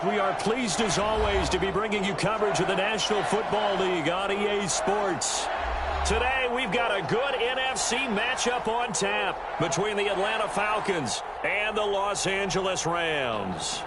We are pleased as always to be bringing you coverage of the National Football League on EA Sports. Today we've got a good NFC matchup on tap between the Atlanta Falcons and the Los Angeles Rams.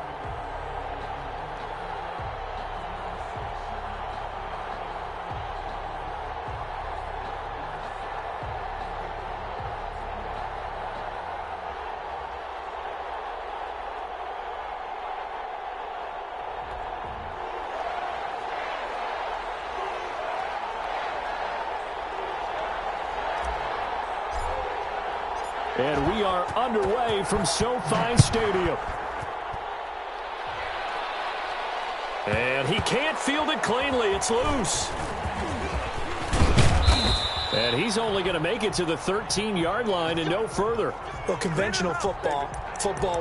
And we are underway from SoFi Stadium. And he can't field it cleanly. It's loose. And he's only going to make it to the 13-yard line and no further. Well, conventional football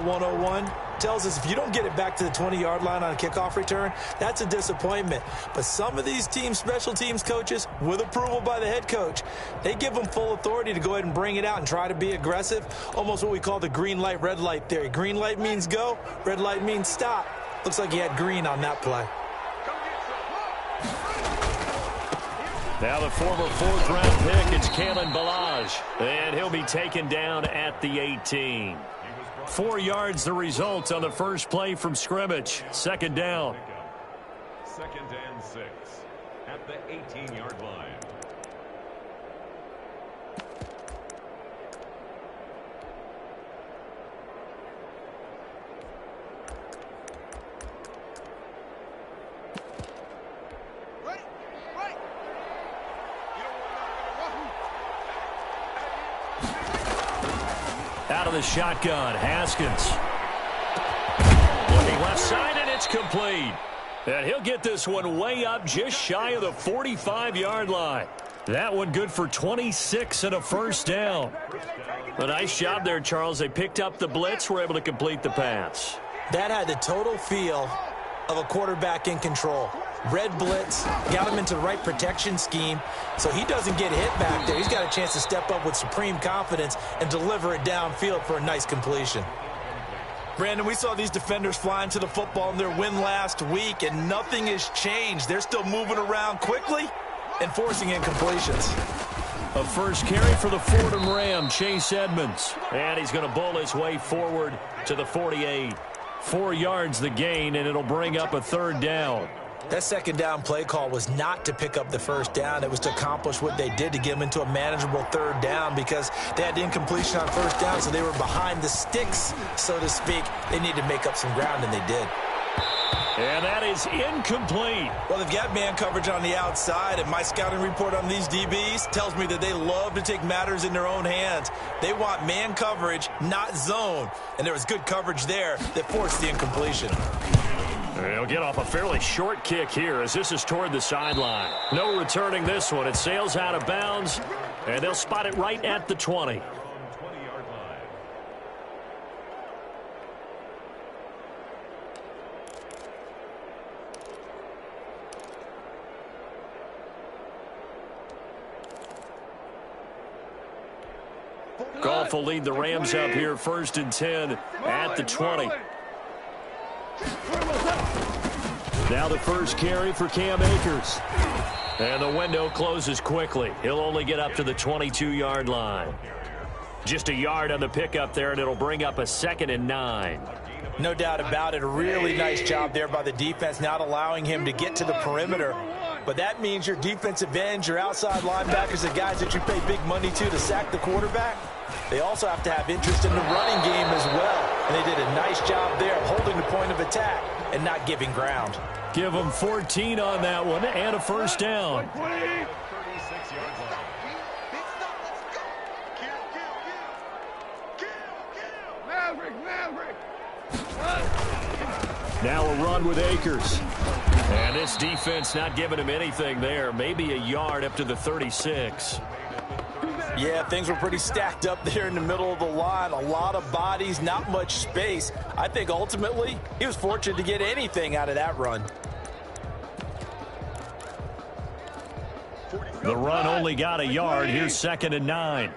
101, tells us if you don't get it back to the 20-yard line on a kickoff return, that's a disappointment. But some of these special teams coaches, with approval by the head coach, they give them full authority to go ahead and bring it out and try to be aggressive, almost what we call the green light, red light theory. Green light means go, red light means stop. Looks like he had green on that play. Now the former fourth-round pick, it's Kalen Ballage, and he'll be taken down at the 18. 4 yards the result on the first play from scrimmage. Second down. 2nd and 6 at the 18-yard line. Out of the shotgun, Haskins. Looking left side, and it's complete. And he'll get this one way up just shy of the 45-yard line. That one good for 26 and a first down. A nice job there, Charles. They picked up the blitz, were able to complete the pass. That had the total feel of a quarterback in control. Red blitz, got him into the right protection scheme, so he doesn't get hit back there. He's got a chance to step up with supreme confidence and deliver it downfield for a nice completion. Brandon, we saw these defenders flying to the football in their win last week, and nothing has changed. They're still moving around quickly and forcing incompletions. A first carry for the Fordham Ram, Chase Edmonds. And he's going to bowl his way forward to the 48. 4 yards the gain, and it'll bring up a third down. That second down play call was not to pick up the first down. It was to accomplish what they did, to get them into a manageable third down, because they had the incompletion on first down, so they were behind the sticks, so to speak. They needed to make up some ground, and they did. And that is incomplete. Well, they've got man coverage on the outside, and my scouting report on these DBs tells me that they love to take matters in their own hands. They want man coverage, not zone. And there was good coverage there that forced the incompletion. He'll get off a fairly short kick here as this is toward the sideline. No returning this one. It sails out of bounds, and they'll spot it right at the 20. Goff will lead the Rams up here, 1st and 10 at the 20. Now the first carry for Cam Akers. And the window closes quickly. He'll only get up to the 22-yard line. Just a yard on the pickup there, and it'll bring up a 2nd and 9. No doubt about it. A really nice job there by the defense, not allowing him to get to the perimeter. But that means your defensive ends, your outside linebackers, the guys that you pay big money to sack the quarterback, they also have to have interest in the running game as well. And they did a nice job there of holding the point of attack and not giving ground. Give them 14 on that one and a first down. Now a run with Akers. And this defense not giving him anything there. Maybe a yard up to the 36. Yeah, things were pretty stacked up there in the middle of the line. A lot of bodies, not much space. I think ultimately he was fortunate to get anything out of that run. The run only got a yard. Here's 2nd and 9.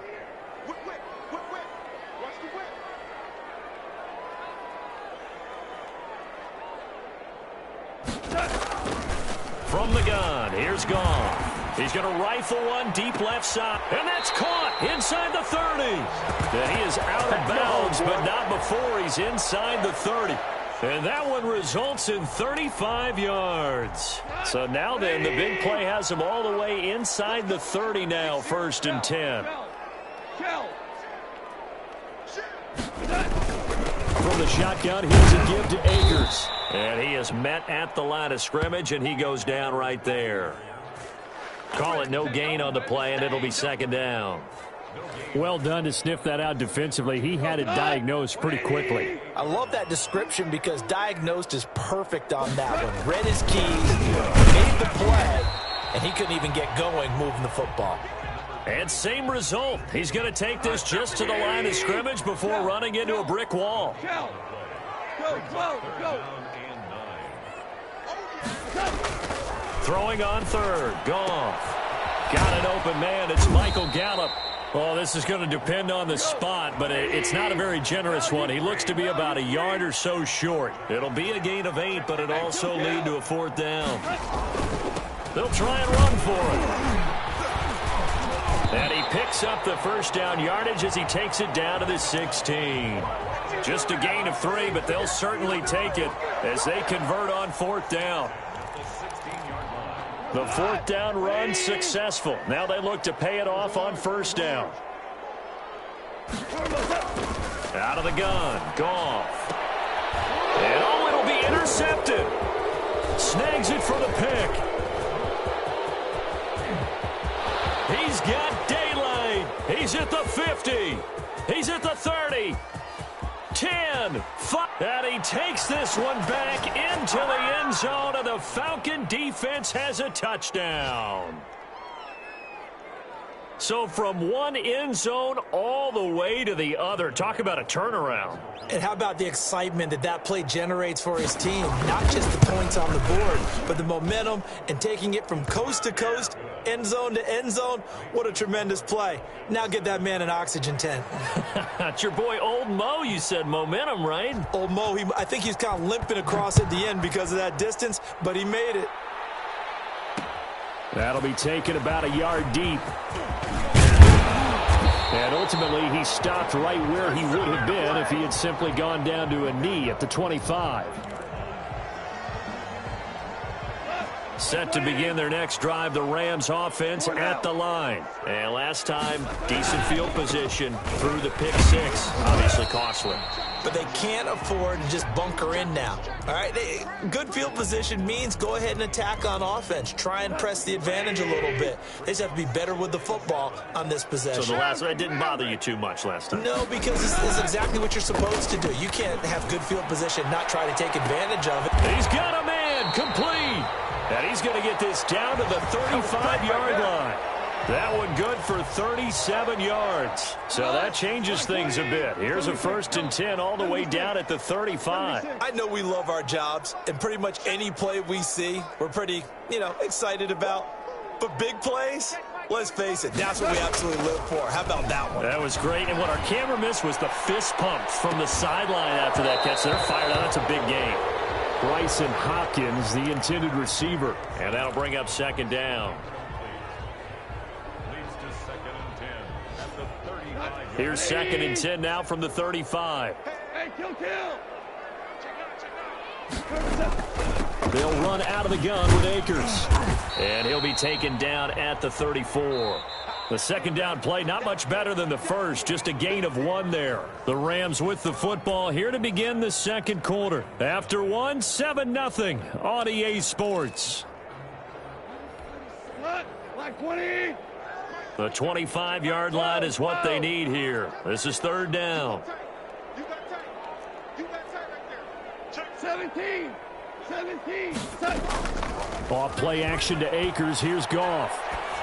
From the gun, here's Goff. He's going to rifle one deep left side. And that's caught inside the 30. And he is out of bounds, but not before he's inside the 30. And that one results in 35 yards. So now then, the big play has him all the way inside the 30 now, 1st and 10. From the shotgun, here's a give to Akers. And he is met at the line of scrimmage, and he goes down right there. Call it no gain on the play, and it'll be 2nd down. Well done to sniff that out defensively. He had it diagnosed pretty quickly. I love that description because diagnosed is perfect on that one. Read his keys, made the play, and he couldn't even get going moving the football. And same result. He's going to take this just to the line of scrimmage before running into a brick wall. Throwing on 3rd. Goff. Got an open man. It's Michael Gallup. Well, this is going to depend on the spot, but it's not a very generous one. He looks to be about a yard or so short. It'll be a gain of 8, but it'll also lead to a 4th down. They'll try and run for it. And he picks up the 1st down yardage as he takes it down to the 16. Just a gain of 3, but they'll certainly take it as they convert on 4th down. The 4th down run successful. Now they look to pay it off on 1st down. Out of the gun, Goff. And oh, it'll be intercepted. Snags it for the pick. He's got daylight. He's at the 50. He's at the 30. 10, 5, and he takes this one back into the end zone, and the Falcon defense has a touchdown. So from one end zone all the way to the other. Talk about a turnaround. And how about the excitement that play generates for his team? Not just the points on the board, but the momentum and taking it from coast to coast, end zone to end zone. What a tremendous play. Now get that man an oxygen tent. That's your boy Old Mo. You said momentum, right? Old Mo, I think he's kind of limping across at the end because of that distance, but he made it. That'll be taken about a yard deep. And ultimately, he stopped right where he would have been if he had simply gone down to a knee at the 25. Set to begin their next drive, the Rams offense at the line. And last time, decent field position through the pick 6. Obviously costly. But they can't afford to just bunker in now. All right, good field position means go ahead and attack on offense. Try and press the advantage a little bit. They just have to be better with the football on this possession. So the last one didn't bother you too much last time? No, because this is exactly what you're supposed to do. You can't have good field position, not try to take advantage of it. He's got a man, complete. And he's going to get this down to the 35-yard line. That one good for 37 yards. So that changes things a bit. Here's a 1st and 10 all the way down at the 35. I know we love our jobs, and pretty much any play we see, we're pretty, excited about. But big plays, let's face it, that's what we absolutely live for. How about that one? That was great. And what our camera missed was the fist pumps from the sideline after that catch. They're fired out. That's a big game. Bryson Hopkins, the intended receiver. And that'll bring up 2nd down. Here's 2nd and 10 now from the 35. Hey, kill. They'll run out of the gun with Akers. And he'll be taken down at the 34. The 2nd down play, not much better than the first, just a gain of 1 there. The Rams with the football here to begin the 2nd quarter. After 1, 7-0 on EA Sports. Like 20. The 25-yard line is what they need here. This is 3rd down. You got tight right there. 17. Off play action to Akers. Here's Goff.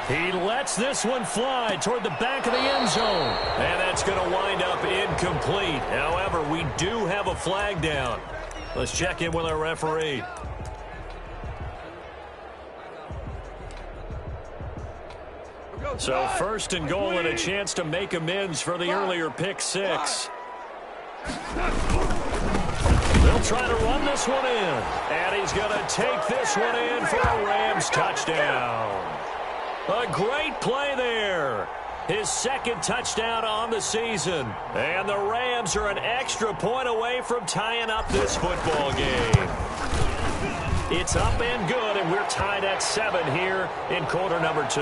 He lets this one fly toward the back of the end zone. And that's going to wind up incomplete. However, we do have a flag down. Let's check in with our referee. So 1st and goal and a chance to make amends for the earlier pick 6. They'll He'll try to run this one in. And he's going to take this one in for a Rams touchdown. A great play there. His second touchdown on the season. And the Rams are an extra point away from tying up this football game. It's up and good, and we're tied at 7 here in quarter number 2.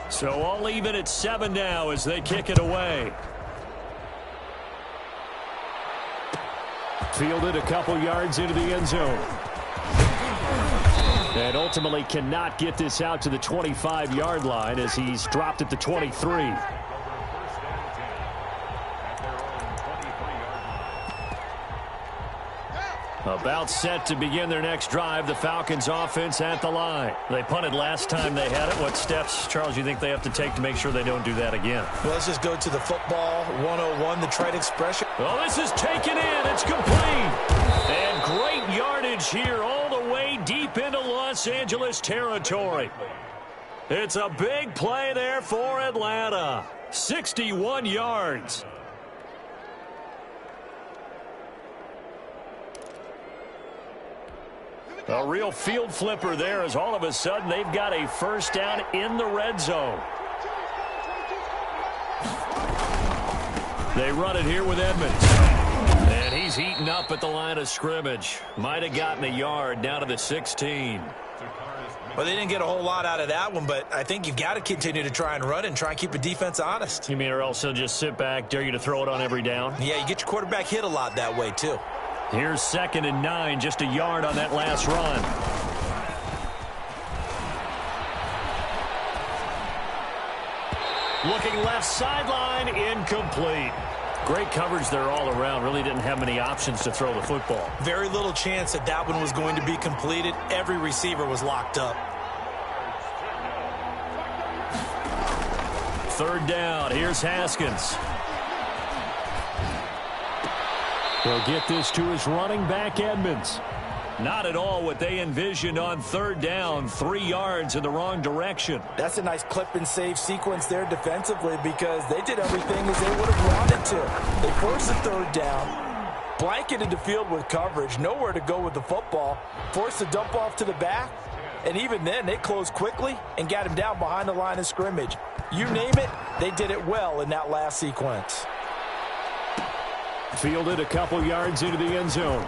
So all even at 7 now as they kick it away. Fielded a couple yards into the end zone. And ultimately cannot get this out to the 25-yard line as he's dropped at the 23. About set to begin their next drive, the Falcons offense at the line. They punted last time they had it. What steps, Charles, you think they have to take to make sure they don't do that again? Well, let's just go to the football 101, the trite expression. Well, this is taken in. It's complete. And great yardage here all the way deep into Los Angeles territory. It's a big play there for Atlanta. 61 yards. A real field flipper there as all of a sudden they've got a first down in the red zone. They run it here with Edmonds. And he's heating up at the line of scrimmage. Might have gotten a yard down to the 16. Well, they didn't get a whole lot out of that one, but I think you've got to continue to try and run and try and keep the defense honest. You mean or else they'll just sit back, dare you to throw it on every down? Yeah, you get your quarterback hit a lot that way, too. Here's 2nd and 9, just a yard on that last run. Looking left sideline, incomplete. Great coverage there all around. Really didn't have many options to throw the football. Very little chance that that one was going to be completed. Every receiver was locked up. 3rd down. Here's Haskins. He'll get this to his running back, Edmonds. Not at all what they envisioned on 3rd down. 3 yards in the wrong direction. That's a nice clip and save sequence there defensively because they did everything as they would have wanted to. They forced the 3rd down, blanketed the field with coverage, nowhere to go with the football, forced the dump off to the back, and even then they closed quickly and got him down behind the line of scrimmage. You name it, they did it well in that last sequence. Fielded a couple yards into the end zone.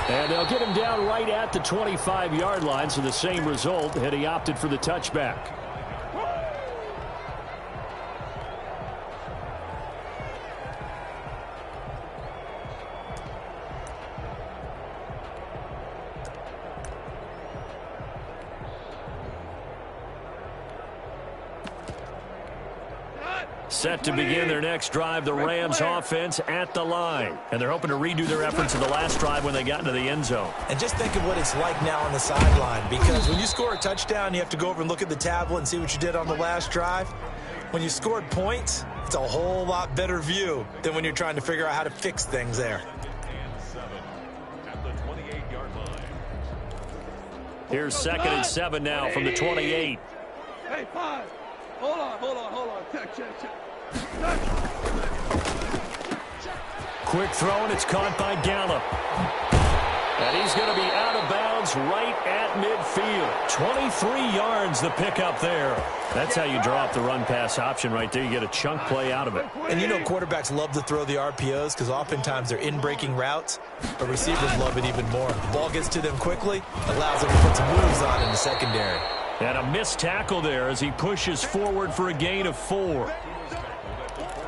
And they'll get him down right at the 25-yard line, so the same result had he opted for the touchback. Set to begin their next drive, the Rams offense at the line. And they're hoping to redo their efforts in the last drive when they got into the end zone. And just think of what it's like now on the sideline, because when you score a touchdown, you have to go over and look at the tablet and see what you did on the last drive. When you scored points, it's a whole lot better view than when you're trying to figure out how to fix things there. Here's 2nd and 7 now from the 28. Hey, 5. Hold on. Check. Quick throw, and it's caught by Gallup. And he's going to be out of bounds right at midfield. 23 yards the pickup there. That's how you draw up the run-pass option right there. You get a chunk play out of it. And you know quarterbacks love to throw the RPOs because oftentimes they're in-breaking routes, but receivers love it even more. The ball gets to them quickly, allows them to put some moves on in the secondary. And a missed tackle there as he pushes forward for a gain of 4.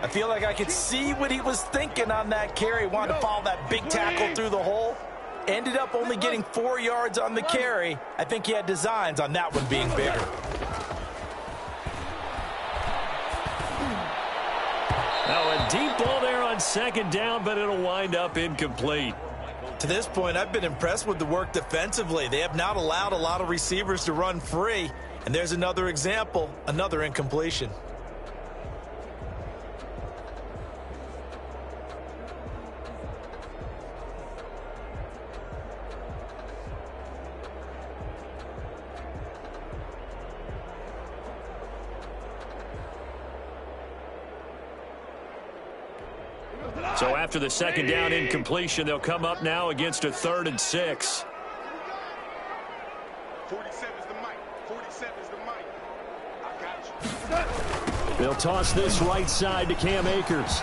I feel like I could see what he was thinking on that carry. Wanted to follow that big tackle through the hole. Ended up only getting 4 yards on the carry. I think he had designs on that one being bigger. Now a deep ball there on 2nd down, but it'll wind up incomplete. To this point, I've been impressed with the work defensively. They have not allowed a lot of receivers to run free. And there's another example, another incompletion. So after the second down incompletion, they'll come up now against a 3rd and 6. 47 is the mic. 47 is the mic. I got you. They'll toss this right side to Cam Akers.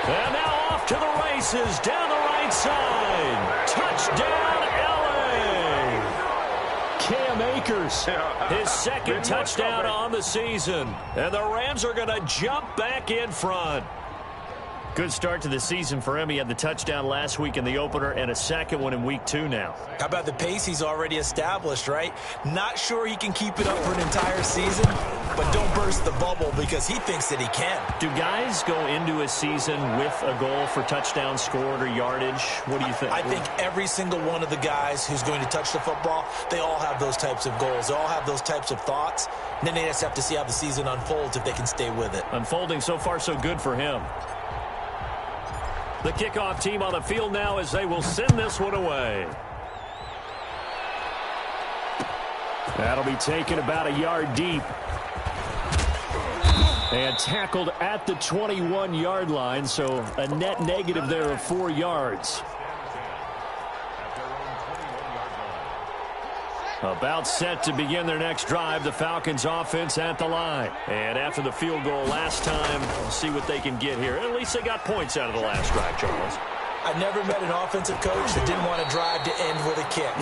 And now off to the races, down the right side. Touchdown, LA! Cam Akers, his second touchdown on the season. And the Rams are going to jump back in front. Good start to the season for him. He had the touchdown last week in the opener and a second one in week 2 now. How about the pace he's already established, right? Not sure he can keep it up for an entire season, but don't burst the bubble because he thinks that he can. Do guys go into a season with a goal for touchdowns scored or yardage? What do you think? I think every single one of the guys who's going to touch the football, they all have those types of goals. They all have those types of thoughts. And then they just have to see how the season unfolds if they can stay with it. Unfolding so far so good for him. The kickoff team on the field now as they will send this one away. That'll be taken about a yard deep. And tackled at the 21-yard line, so a net negative there of 4 yards. About set to begin their next drive, the Falcons offense at the line. And after the field goal last time, we'll see what they can get here. At least they got points out of the last drive, Charles. I never met an offensive coach that didn't want to drive to end with a kick.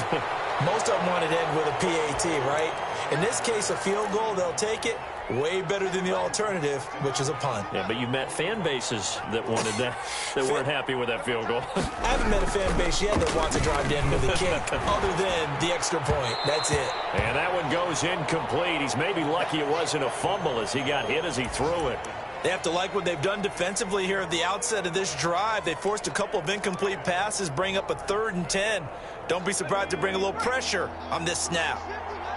Most of them wanted to end with a PAT, right? In this case, a field goal, they'll take it. Way better than the alternative, which is a punt. Yeah, but you met fan bases that wanted that, that weren't happy with that field goal. I haven't met a fan base yet that wants to drive to end with a kick, other than the extra point. That's it. And that one goes incomplete. He's maybe lucky it wasn't a fumble as he got hit as he threw it. They have to like what they've done defensively here at the outset of this drive. They forced a couple of incomplete passes, bring up a 3rd and 10. Don't be surprised to bring a little pressure on this snap.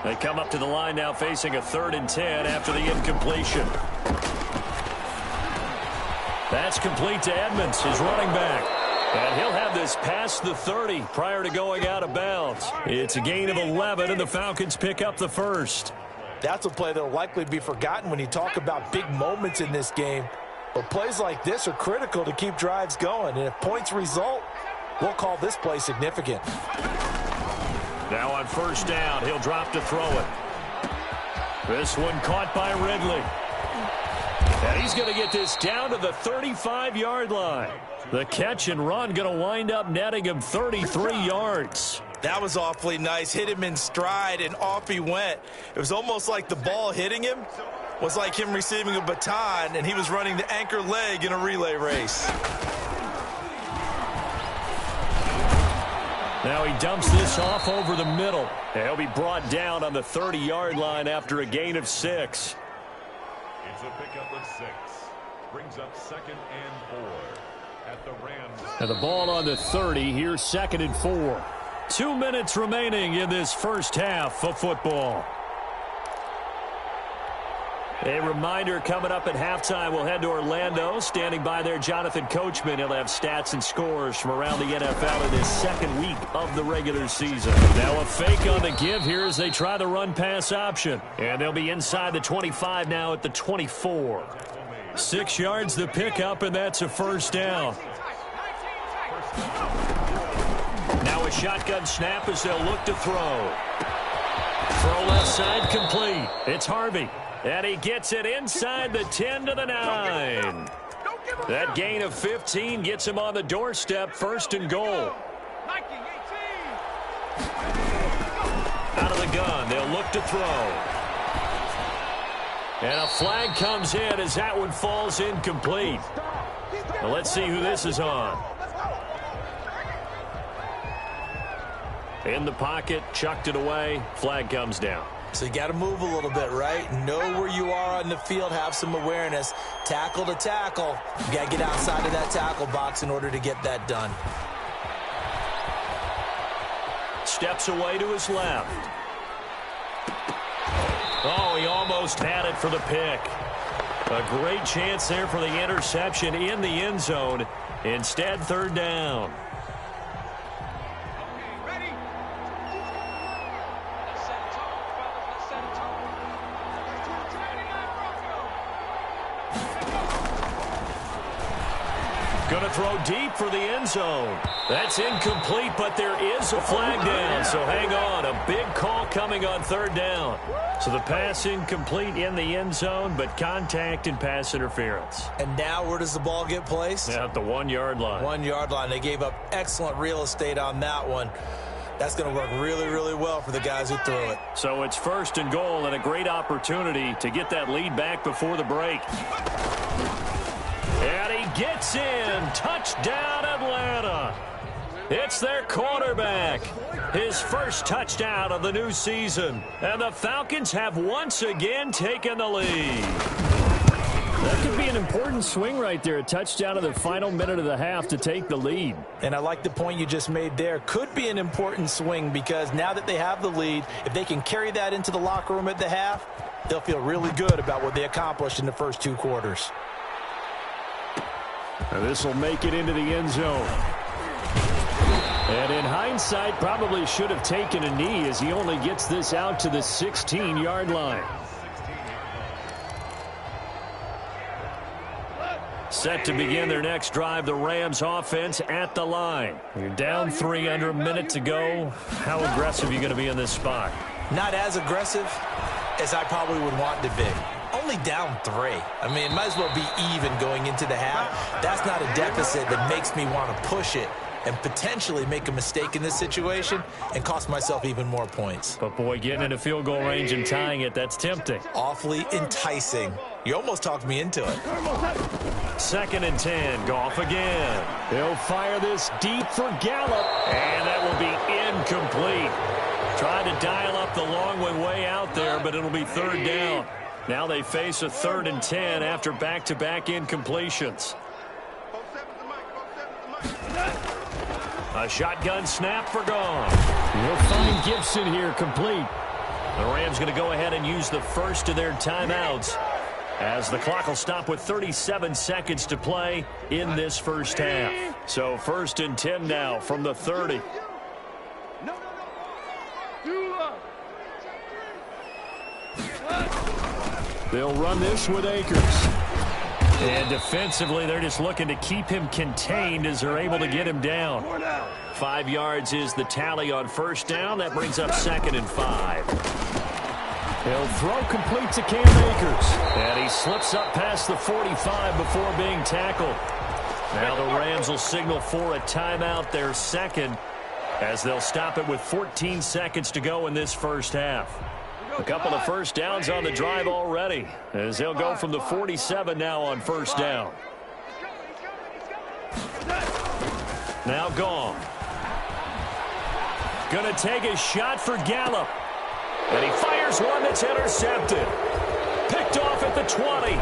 They come up to the line now facing a 3rd and 10 after the incompletion. That's complete to Edmonds, his running back. And he'll have this past the 30 prior to going out of bounds. It's a gain of 11, and the Falcons pick up the first. That's a play that will likely be forgotten when you talk about big moments in this game. But plays like this are critical to keep drives going. And if points result, we'll call this play significant. Now on first down, he'll drop to throw it. This one caught by Ridley. And he's going to get this down to the 35-yard line. The catch and run going to wind up netting him 33 yards. That was awfully nice. Hit him in stride, and off he went. It was almost like the ball hitting him was like him receiving a baton, and he was running the anchor leg in a relay race. Now he dumps this off over the middle. He'll be brought down on the 30-yard line after a gain of 6. It's a pickup of 6. Brings up 2nd and 4 at the Rams. And the ball on the 30. Here's 2nd and 4. 2 minutes remaining in this first half of football. A reminder coming up at halftime, we'll head to Orlando. Standing by there, Jonathan Coachman. He'll have stats and scores from around the NFL in his second week of the regular season. Now a fake on the give here as they try the run-pass option. And they'll be inside the 25 now at the 24. 6 yards the pickup, and that's a first down. Now a shotgun snap as they'll look to throw. Throw left side complete. It's Harvey. And he gets it inside the 10 to the 9. That gain of 15 gets him on the doorstep, 1st and goal. Out of the gun, they'll look to throw. And a flag comes in as that one falls incomplete. Now let's see who this is on. In the pocket, chucked it away, flag comes down. So you got to move a little bit, right? Know where you are on the field, have some awareness. Tackle to tackle. You got to get outside of that tackle box in order to get that done. Steps away to his left. Oh, he almost had it for the pick. A great chance there for the interception in the end zone. Instead, 3rd down. Going to throw deep for the end zone. That's incomplete, but there is a flag down, so hang on. A big call coming on third down. So the pass incomplete in the end zone, but contact and pass interference. And now where does the ball get placed? At the 1-yard line. 1-yard line. They gave up excellent real estate on that one. That's going to work really, really well for the guys who threw it. So it's 1st and goal and a great opportunity to get that lead back before the break. And he gets in. Touchdown, Atlanta. It's their quarterback. His first touchdown of the new season. And the Falcons have once again taken the lead. That could be an important swing right there. A touchdown in the final minute of the half to take the lead. And I like the point you just made there. Could be an important swing because now that they have the lead, if they can carry that into the locker room at the half, they'll feel really good about what they accomplished in the first 2 quarters. And this will make it into the end zone. And in hindsight, probably should have taken a knee as he only gets this out to the 16-yard line. Set to begin their next drive, the Rams offense at the line. You're down 3 under a minute to go. How aggressive are you going to be in this spot? Not as aggressive as I probably would want to be. Only down 3. I mean, it might as well be even going into the half. That's not a deficit that makes me want to push it and potentially make a mistake in this situation and cost myself even more points. But, boy, getting into field goal range and tying it, that's tempting. Awfully enticing. You almost talked me into it. 2nd and 10. Goff again. They'll fire this deep for Gallup. And that will be incomplete. Tried to dial up the long one way out there, but it'll be 3rd down. Now they face a 3rd and 10 after back-to-back incompletions. A shotgun snap for Goff. You'll find Gibson here complete. The Rams going to go ahead and use the first of their timeouts as the clock will stop with 37 seconds to play in this first half. So 1st and 10 now from the 30. They'll run this with Akers. And defensively, they're just looking to keep him contained as they're able to get him down. 5 yards is the tally on 1st down. That brings up 2nd and 5. They'll throw complete to Cam Akers. And he slips up past the 45 before being tackled. Now the Rams will signal for a timeout, their 2nd, as they'll stop it with 14 seconds to go in this first half. A couple of 1st downs on the drive already, as they'll go from the 47 now on 1st down. Now Goff. Going to take a shot for Gallup. And he fires one that's intercepted. Picked off at the 20.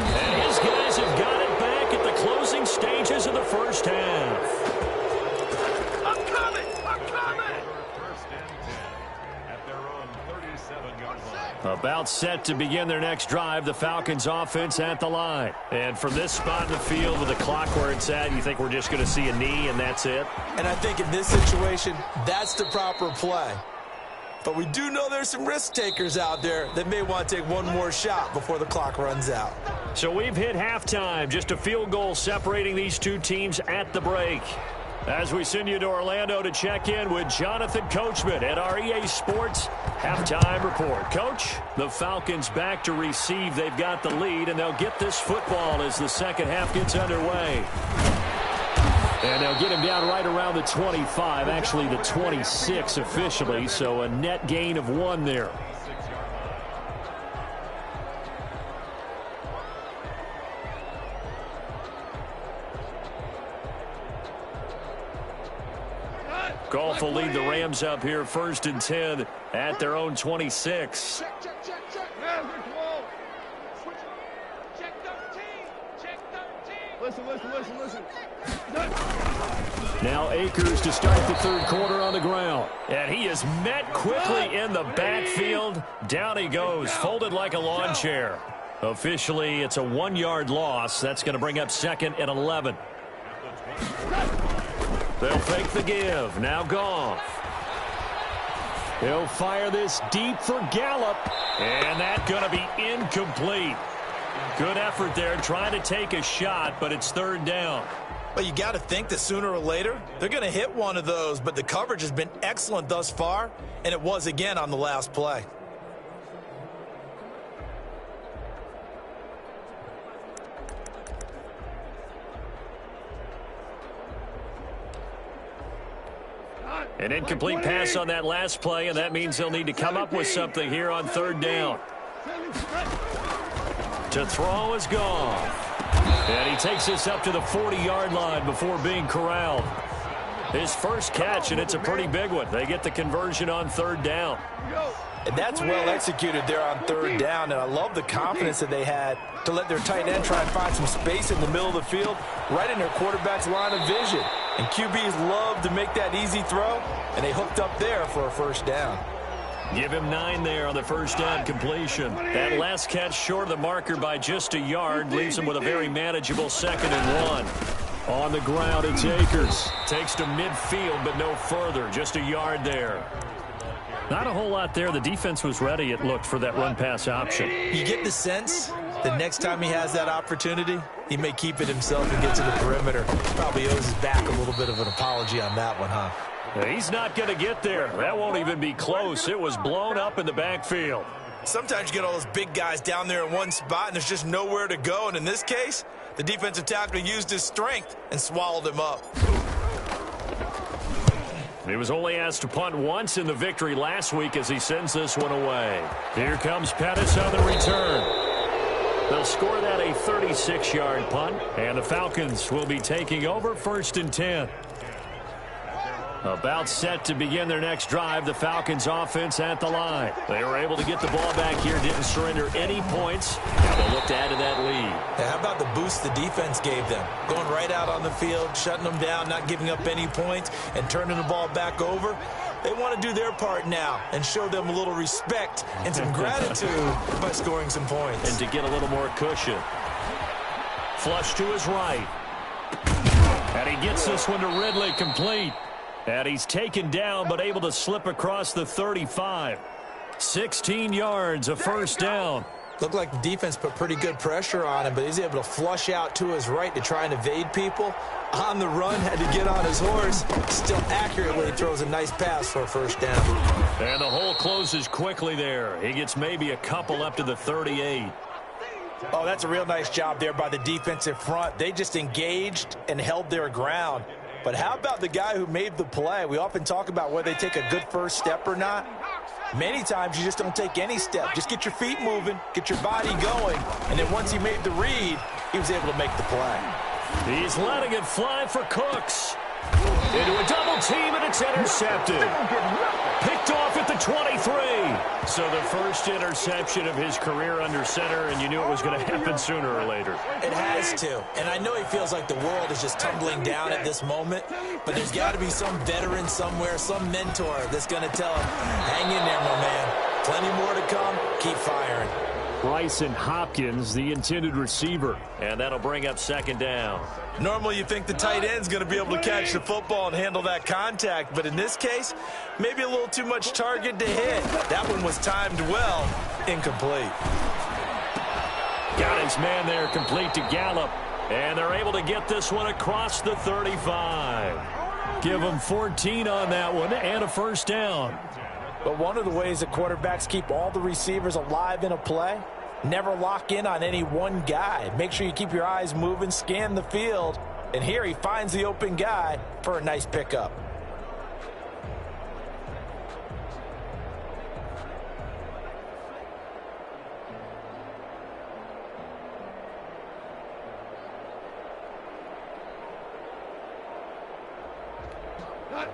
And his guys have got it back at the closing stages of the first half. About set to begin their next drive, the Falcons offense at the line. And from this spot in the field with the clock where it's at, you think we're just going to see a knee and that's it? And I think in this situation, that's the proper play. But we do know there's some risk takers out there that may want to take one more shot before the clock runs out. So we've hit halftime, just a field goal separating these two teams at the break. As we send you to Orlando to check in with Jonathan Coachman at our EA Sports Halftime Report. Coach, the Falcons back to receive. They've got the lead, and they'll get this football as the second half gets underway. And they'll get him down right around the 25, actually the 26 officially, so a net gain of 1 there. Goff will lead the Rams up here 1st and 10 at their own 26. Listen. Now Akers to start the 3rd quarter on the ground. And he is met quickly in the backfield. Down he goes, folded like a lawn chair. Officially, it's a 1-yard loss. That's going to bring up 2nd and 11. They'll fake the give. Now Goff. He'll fire this deep for Gallup. And that's going to be incomplete. Good effort there, trying to take a shot, but it's third down. Well, you got to think that sooner or later, they're going to hit one of those, but the coverage has been excellent thus far, and it was again on the last play. An incomplete pass on that last play, and that means they'll need to come up with something here on third down. To throw is gone. And he takes this up to the 40-yard line before being corralled. His first catch, and it's a pretty big one. They get the conversion on third down. And that's well executed there on third down, and I love the confidence that they had to let their tight end try and find some space in the middle of the field, right in their quarterback's line of vision. And QBs love to make that easy throw, and they hooked up there for a first down. Give him 9 there on the first down completion. That last catch short of the marker by just a yard leaves him with a very manageable 2nd and 1. On the ground, it's Akers. Takes to midfield, but no further. Just a yard there. Not a whole lot there. The defense was ready, it looked, for that run-pass option. You get the sense that next time he has that opportunity, he may keep it himself and get to the perimeter. Probably owes his back a little bit of an apology on that one, huh? He's not going to get there. That won't even be close. It was blown up in the backfield. Sometimes you get all those big guys down there in one spot, and there's just nowhere to go. And in this case, the defensive tackle used his strength and swallowed him up. He was only asked to punt once in the victory last week as he sends this one away. Here comes Pettis on the return. They'll score that a 36-yard punt, and the Falcons will be taking over 1st and 10. About set to begin their next drive, the Falcons offense at the line. They were able to get the ball back here, didn't surrender any points. Now they'll look to add to that lead. How about the boost the defense gave them? Going right out on the field, shutting them down, not giving up any points, and turning the ball back over. They want to do their part now and show them a little respect and some gratitude by scoring some points. And to get a little more cushion. Flush to his right. And he gets this one to Ridley, complete. And he's taken down, but able to slip across the 35. 16 yards, a first down. Looked like the defense put pretty good pressure on him, but he's able to flush out to his right to try and evade people. On the run, had to get on his horse. Still accurately throws a nice pass for a first down. And the hole closes quickly there. He gets maybe a couple up to the 38. Oh, that's a real nice job there by the defensive front. They just engaged and held their ground. But how about the guy who made the play? We often talk about whether they take a good first step or not. Many times you just don't take any step. Just get your feet moving, get your body going, and then once he made the read, he was able to make the play. He's letting it fly for Cooks. Into a double team, and it's intercepted. Picked off at the 23. So the first interception of his career under center, and you knew it was going to happen sooner or later. It has to. And I know he feels like the world is just tumbling down at this moment, but there's got to be some veteran somewhere, some mentor that's going to tell him, hang in there, my man. Plenty more to come. Keep firing. Bryson Hopkins, the intended receiver. And that'll bring up 2nd down. Normally you think the tight end's going to be able to catch the football and handle that contact, but in this case, maybe a little too much target to hit. That one was timed well, incomplete. Got his man there, complete to Gallup. And they're able to get this one across the 35. Give them 14 on that one and a first down. But one of the ways that quarterbacks keep all the receivers alive in a play, never lock in on any one guy. Make sure you keep your eyes moving, scan the field. And here he finds the open guy for a nice pickup.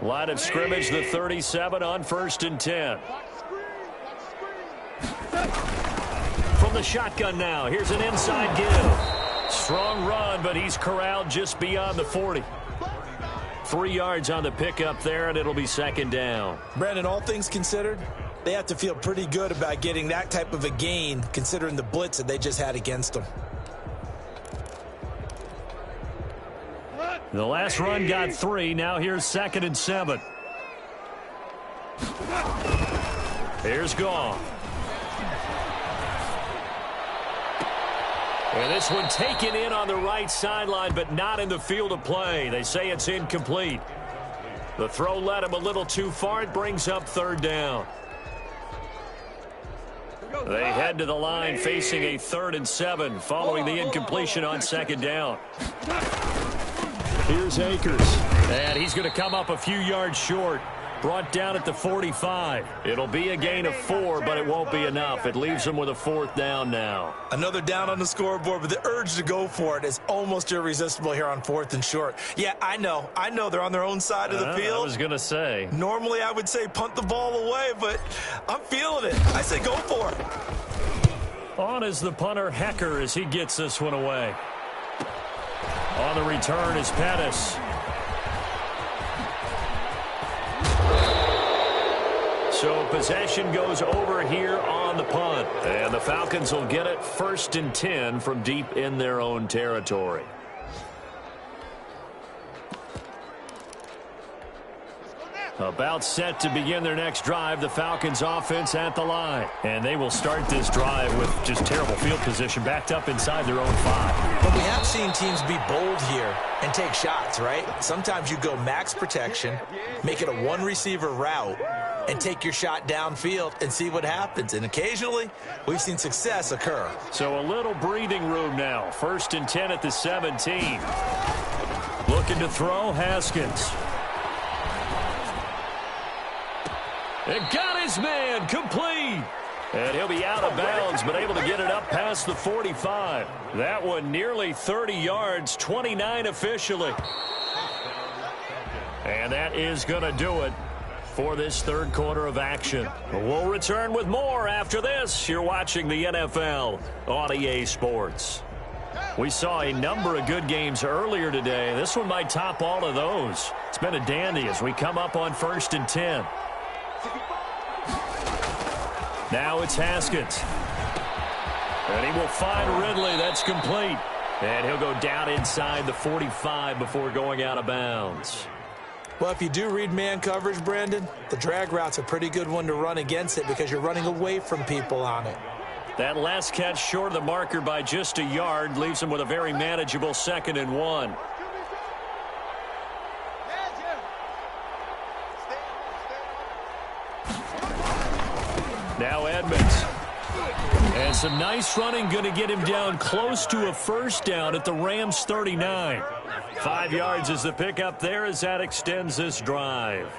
Line of scrimmage, the 37 on 1st and 10. From the shotgun now, here's an inside give. Strong run, but he's corralled just beyond the 40. 3 yards on the pickup there, and it'll be 2nd down. Brandon, all things considered, they have to feel pretty good about getting that type of a gain, considering the blitz that they just had against them. The last run got 3. Now here's 2nd and 7. Here's Goff. And this one taken in on the right sideline, but not in the field of play. They say it's incomplete. The throw led him a little too far. It brings up third down. They head to the line facing a 3rd and 7 following the incompletion on second down. Here's Akers. And he's going to come up a few yards short. Brought down at the 45. It'll be a gain of 4, but it won't be enough. It leaves them with a 4th down now. Another down on the scoreboard, but the urge to go for it is almost irresistible here on 4th and short. Yeah, I know they're on their own side of the field. I was going to say. Normally I would say punt the ball away, but I'm feeling it. I say go for it. On is the punter, Hecker, as he gets this one away. On the return is Pettis. So possession goes over here on the punt. And the Falcons will get it 1st and 10 from deep in their own territory. About set to begin their next drive, the Falcons offense at the line. And they will start this drive with just terrible field position, backed up inside their own 5. But we have seen teams be bold here and take shots, right? Sometimes you go max protection, make it a 1-receiver route, and take your shot downfield and see what happens. And occasionally, we've seen success occur. So a little breathing room now. 1st and 10 at the 17. Looking to throw, Haskins. And got his man, complete. And he'll be out of bounds, but able to get it up past the 45. That one nearly 30 yards, 29 officially. And that is going to do it for this 3rd quarter of action. We'll return with more after this. You're watching the NFL on EA Sports. We saw a number of good games earlier today. This one might top all of those. It's been a dandy as we come up on 1st and 10. Now it's Haskins. And he will find Ridley. That's complete. And he'll go down inside the 45 before going out of bounds. Well, if you do read man coverage, Brandon, the drag route's a pretty good one to run against it because you're running away from people on it. That last catch short of the marker by just a yard leaves him with a very manageable 2nd and 1. Now Edmonds. And some nice running, going to get him down close to a 1st down at the Rams 39. 5 yards is the pickup there as that extends this drive.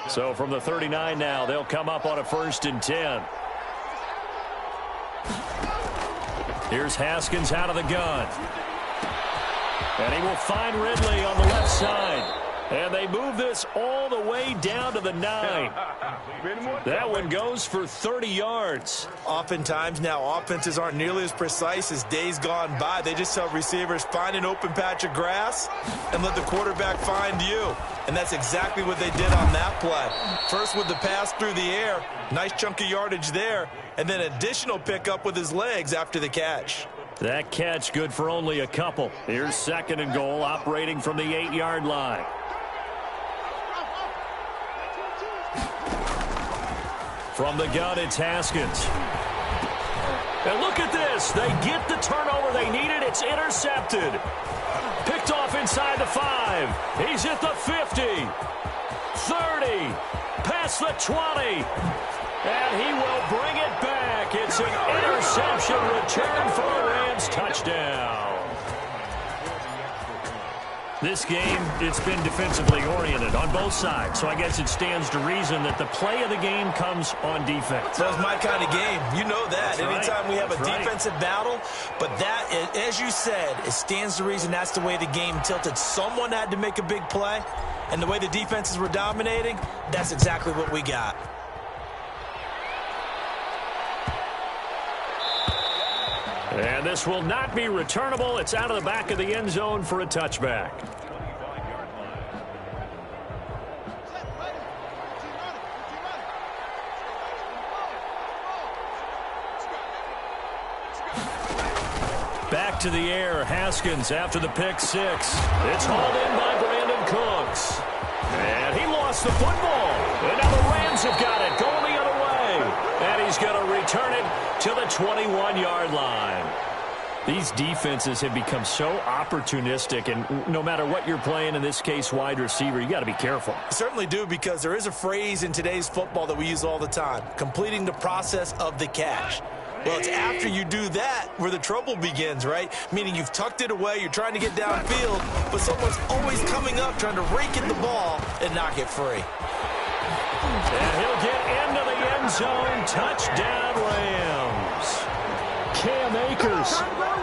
So from the 39 now, they'll come up on a 1st and 10. Here's Haskins out of the gun. And he will find Ridley on the left side. And they move this all the way down to the 9. That one goes for 30 yards. Oftentimes now offenses aren't nearly as precise as days gone by. They just tell receivers, find an open patch of grass and let the quarterback find you. And that's exactly what they did on that play. First with the pass through the air, nice chunk of yardage there, and then additional pickup with his legs after the catch. That catch good for only a couple. Here's 2nd and goal, operating from the 8-yard line. From the gun, it's Haskins. And look at this. They get the turnover they needed. It's intercepted. Picked off inside the 5. He's at the 50. 30. Past the 20. And he will bring it back. It's an interception return for a Rams touchdown. This game, it's been defensively oriented on both sides, so I guess it stands to reason that the play of the game comes on defense. That's my kind of game. You know that. That's Anytime right. we have a That's defensive battle, but that, as you said, it stands to reason that's the way the game tilted. Someone had to make a big play, and the way the defenses were dominating, that's exactly what we got. And this will not be returnable. It's out of the back of the end zone for a touchback. Back to the air, Haskins after the pick 6. It's hauled in by Brandon Cooks. And he lost the football. And now the Rams have got it, going the other way. And he's going to return it to the 21-yard line. These defenses have become so opportunistic, and no matter what you're playing, in this case wide receiver, you got to be careful. Certainly do, because there is a phrase in today's football that we use all the time: completing the process of the catch. Well, it's after you do that where the trouble begins, right? Meaning you've tucked it away, you're trying to get downfield, but someone's always coming up trying to rake in the ball and knock it free. And he'll get into the end zone. Touchdown, Rams. Cam Akers,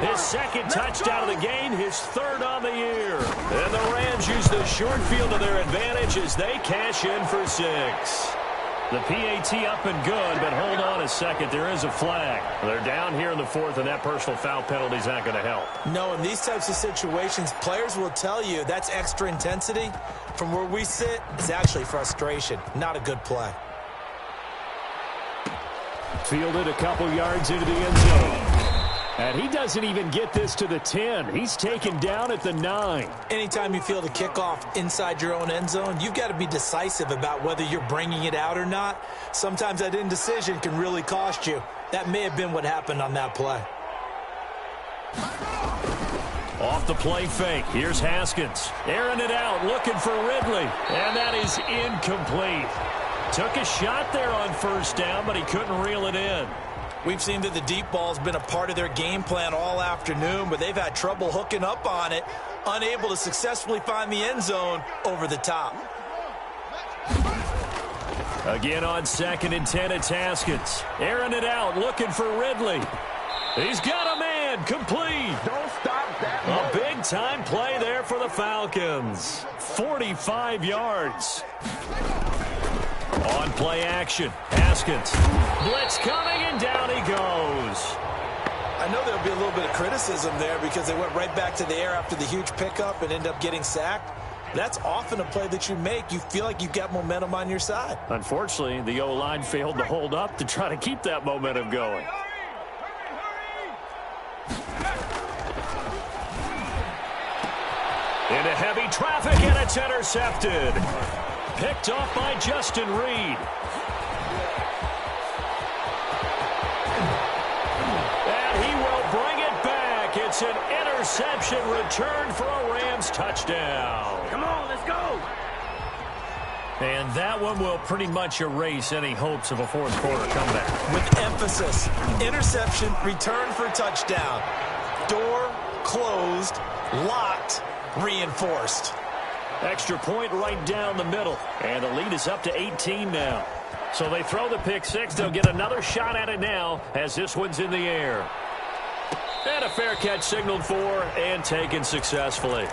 his second touchdown of the game, his third on the year. And the Rams use the short field to their advantage as they cash in for 6. The PAT up and good, but hold on a second. There is a flag. They're down here in the 4th, and that personal foul penalty is not going to help. No, in these types of situations, players will tell you that's extra intensity. From where we sit, it's actually frustration. Not a good play. Fielded a couple yards into the end zone. And he doesn't even get this to the 10. He's taken down at the 9. Anytime you field a kickoff inside your own end zone, you've got to be decisive about whether you're bringing it out or not. Sometimes that indecision can really cost you. That may have been what happened on that play. Off the play fake. Here's Haskins. Airing it out, looking for Ridley. And that is incomplete. Took a shot there on first down, but he couldn't reel it in. We've seen that the deep ball's been a part of their game plan all afternoon, but they've had trouble hooking up on it, unable to successfully find the end zone over the top. Again on 2nd and 10, it's Haskins. Airing it out, looking for Ridley. He's got a man, complete. Don't stop that. A big-time play there for the Falcons. 45 yards. On play action, Haskins. Blitz coming, and down he goes. I know there'll be a little bit of criticism there because they went right back to the air after the huge pickup and end up getting sacked. That's often a play that you make. You feel like you've got momentum on your side. Unfortunately, the O-line failed to hold up to try to keep that momentum going. Into heavy traffic, and it's intercepted. Picked off by Justin Reed. And he will bring it back. It's an interception return for a Rams touchdown. Come on, let's go. And that one will pretty much erase any hopes of a fourth quarter comeback. With emphasis, interception, return for touchdown. Door closed, locked, reinforced. Extra point right down the middle. And the lead is up to 18 now. So they throw the pick 6. They'll get another shot at it now as this one's in the air. And a fair catch signaled for and taken successfully.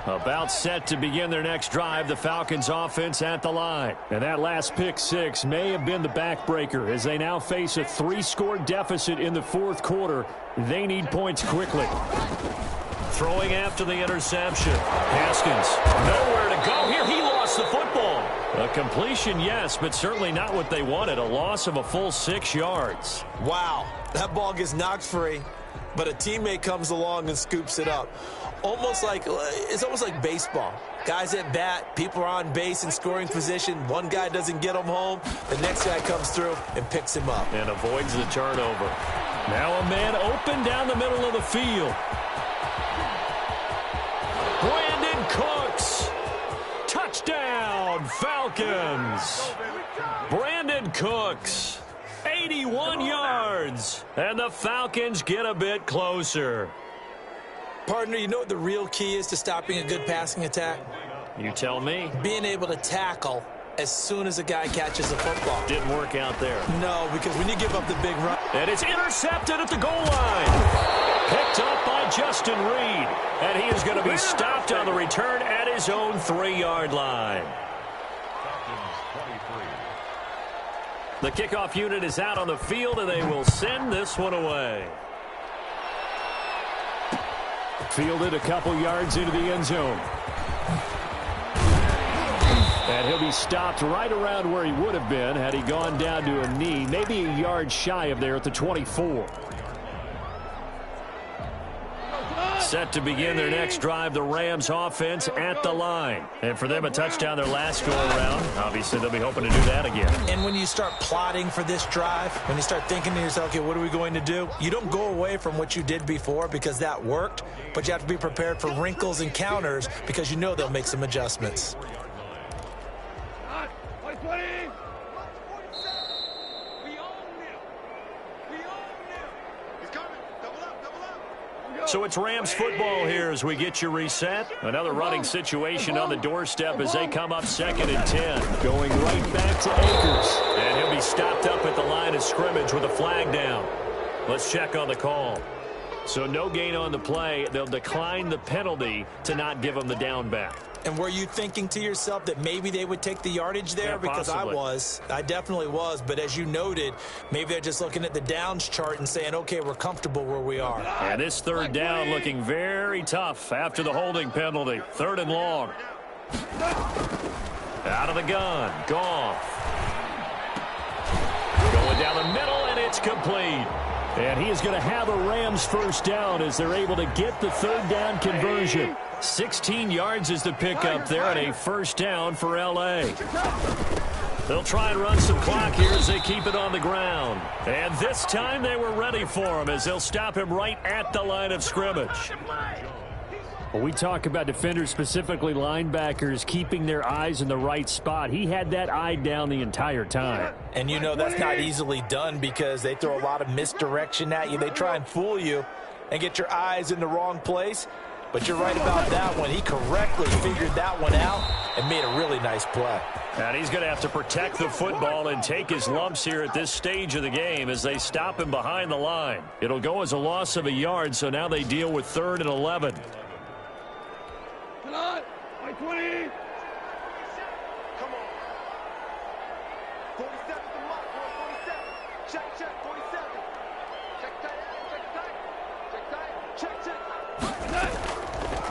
About set to begin their next drive, the Falcons offense at the line. And that last pick 6 may have been the backbreaker as they now face a 3-score deficit in the fourth quarter. They need points quickly. Throwing after the interception. Haskins, nowhere to go here. He lost the football. A completion, yes, but certainly not what they wanted. A loss of a full 6 yards. Wow, that ball gets knocked free, but a teammate comes along and scoops it up. It's almost like baseball. Guys at bat, people are on base in scoring position. One guy doesn't get him home. The next guy comes through and picks him up. And avoids the turnover. Now a man open down the middle of the field. Brandon Cooks. Touchdown, Falcons. Brandon Cooks. 81 yards. And the Falcons get a bit closer. Partner, you know what the real key is to stopping a good passing attack? You tell me. Being able to tackle as soon as a guy catches a football. Didn't work out there. No, because when you give up the big run. And it's intercepted at the goal line. Picked up by Justin Reed. And he is going to be stopped on the return at his own 3-yard line. The kickoff unit is out on the field, and they will send this one away. Fielded a couple yards into the end zone. And he'll be stopped right around where he would have been had he gone down to a knee, maybe a yard shy of there at the 24. Set to begin their next drive, the Rams offense at the line. And for them, a touchdown their last go-around. Obviously, they'll be hoping to do that again. And when you start plotting for this drive, when you start thinking to yourself, okay, what are we going to do? You don't go away from what you did before because that worked, but you have to be prepared for wrinkles and counters because you know they'll make some adjustments. So it's Rams football here as we get you reset. Another running situation on the doorstep as they come up 2nd and 10. Going right back to Akers. And he'll be stopped up at the line of scrimmage with a flag down. Let's check on the call. So no gain on the play. They'll decline the penalty to not give them the down back. And were you thinking to yourself that maybe they would take the yardage there? Yeah, because I definitely was. But as you noted, maybe they're just looking at the downs chart and saying, okay, we're comfortable where we are. And this 3rd down looking very tough after the holding penalty. 3rd and long. Out of the gun. Goff. Going down the middle, and it's complete. And he is going to have a Rams first down as they're able to get the 3rd down conversion. 16 yards is the pickup there, and a first down for L.A. They'll try and run some clock here as they keep it on the ground. And this time they were ready for him as they'll stop him right at the line of scrimmage. Well, we talk about defenders, specifically linebackers, keeping their eyes in the right spot. He had that eye down the entire time. And you know that's not easily done because they throw a lot of misdirection at you. They try and fool you and get your eyes in the wrong place. But you're right about that one. He correctly figured that one out and made a really nice play. And he's going to have to protect the football and take his lumps here at this stage of the game as they stop him behind the line. It'll go as a loss of a yard, so now they deal with 3rd and 11. Come on, 20. Come on. 47 the mark, 47. Check, 47. Check tight.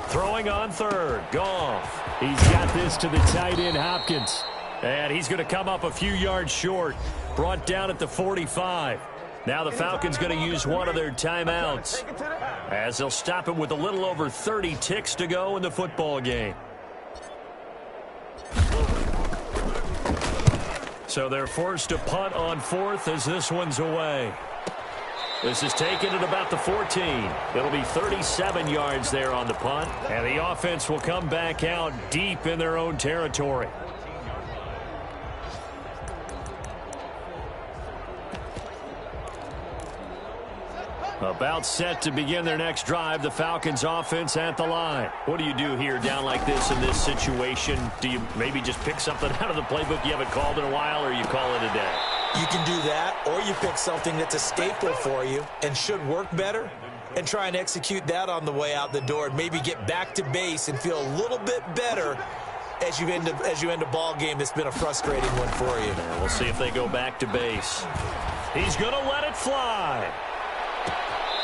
Throwing on 3rd. Goff. He's got this to the tight end, Hopkins. And he's going to come up a few yards short. Brought down at the 45. Now the Falcons going to use one of their timeouts as they'll stop him with a little over 30 ticks to go in the football game. So they're forced to punt on 4th as this one's away. This is taken at about the 14. It'll be 37 yards there on the punt, and the offense will come back out deep in their own territory. About set to begin their next drive, the Falcons offense at the line. What do you do here down like this in this situation? Do you maybe just pick something out of the playbook you haven't called in a while, or you call it a day? You can do that, or you pick something that's a staple for you and should work better and try and execute that on the way out the door and maybe get back to base and feel a little bit better as you end a ball game that's been a frustrating one for you. And we'll see if they go back to base. He's going to let it fly.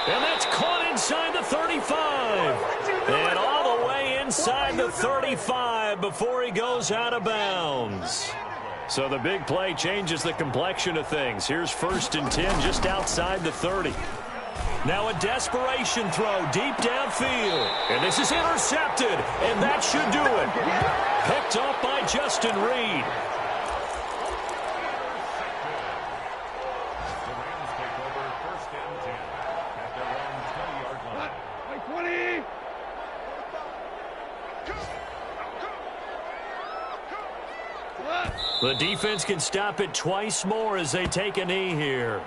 And that's caught inside the 35. And all the way inside the 35 before he goes out of bounds. So the big play changes the complexion of things. Here's 1st and 10 just outside the 30. Now a desperation throw deep downfield. And this is intercepted. And that should do it. Picked up by Justin Reed. The defense can stop it twice more as they take a knee here.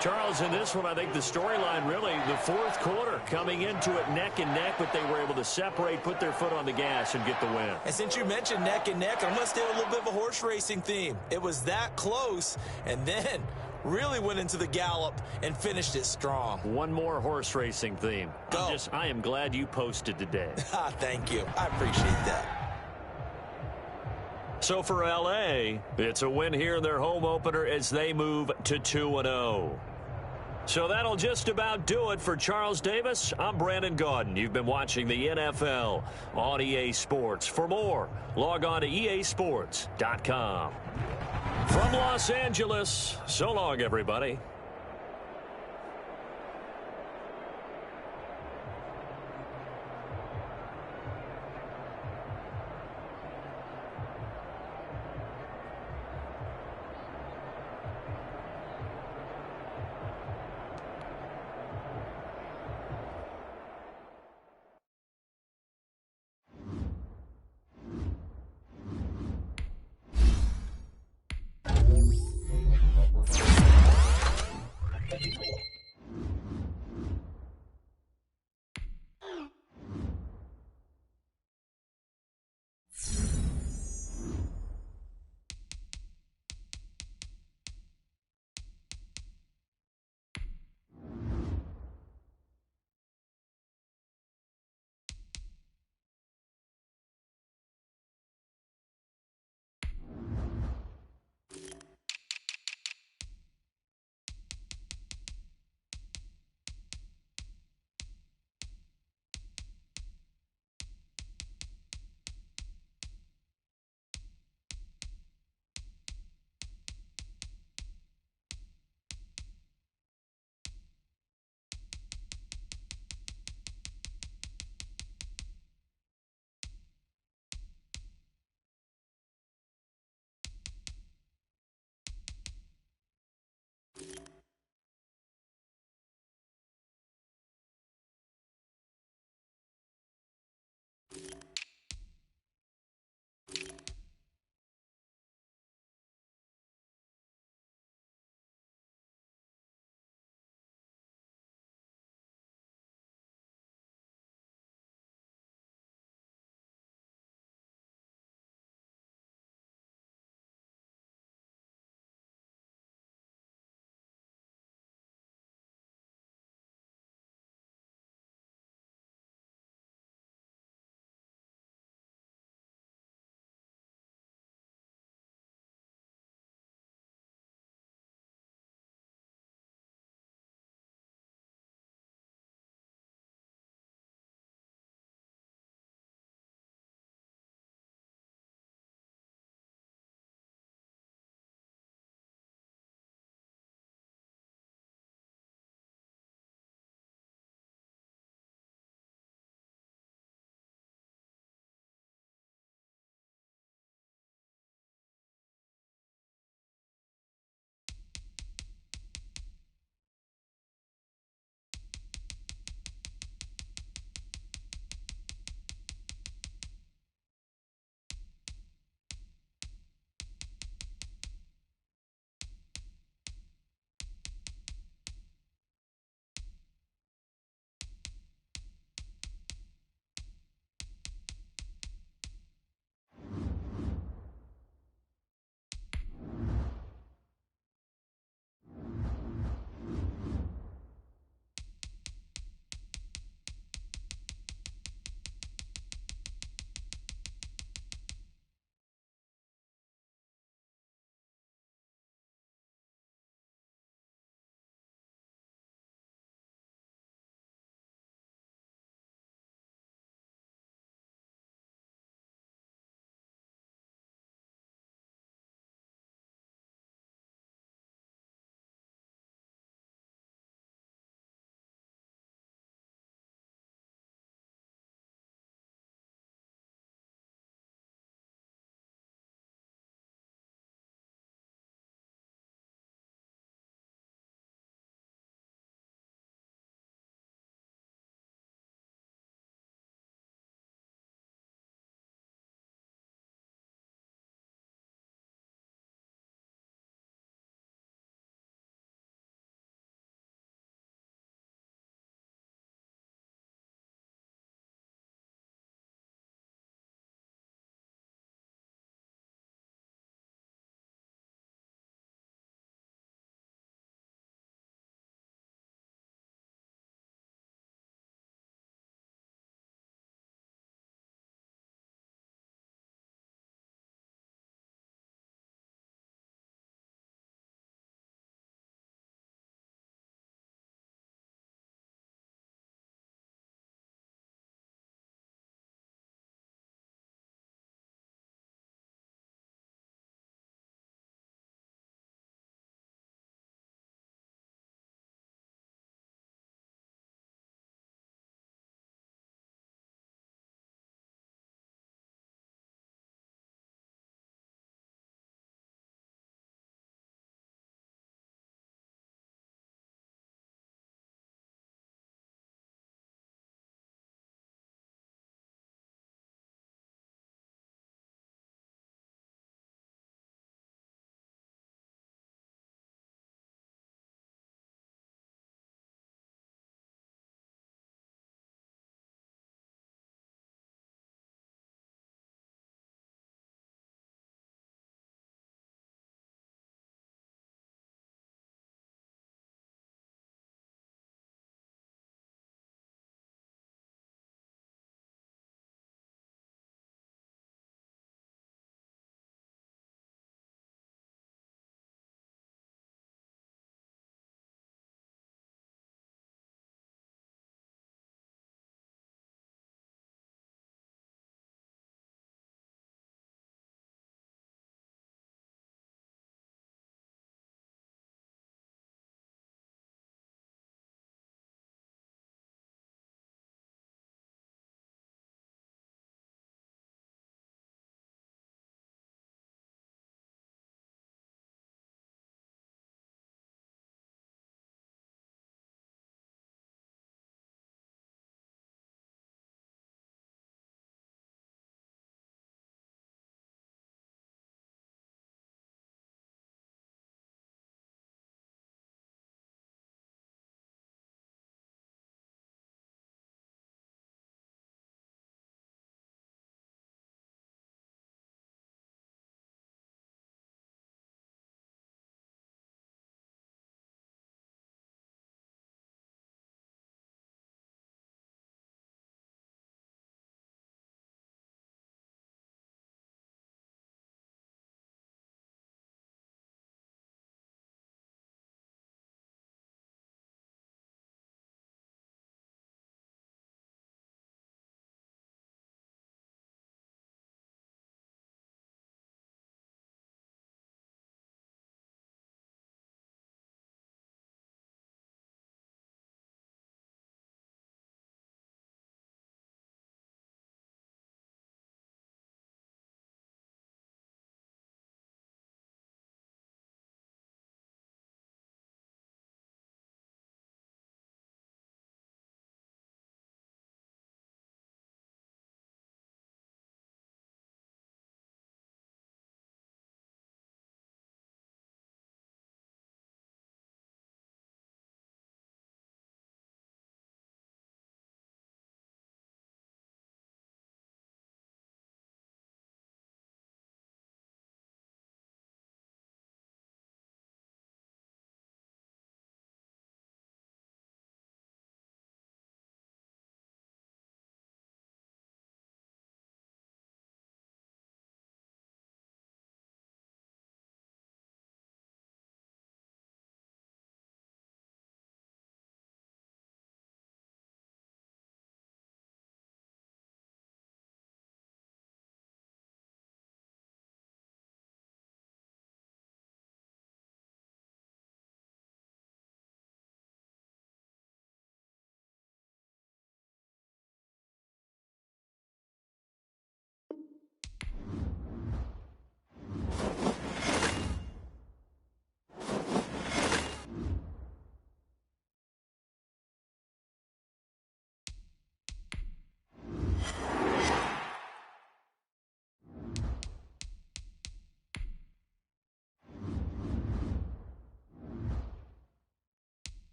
Charles, in this one, I think the storyline really, the 4th quarter, coming into it neck and neck, but they were able to separate, put their foot on the gas, and get the win. And since you mentioned neck and neck, I must have a little bit of a horse racing theme. It was that close, and then really went into the gallop and finished it strong. One more horse racing theme. Go. I am glad you posted today. Thank you. I appreciate that. So for L.A., it's a win here in their home opener as they move to 2-0. So that'll just about do it for Charles Davis. I'm Brandon Gaudin. You've been watching the NFL on EA Sports. For more, log on to easports.com. From Los Angeles, so long, everybody.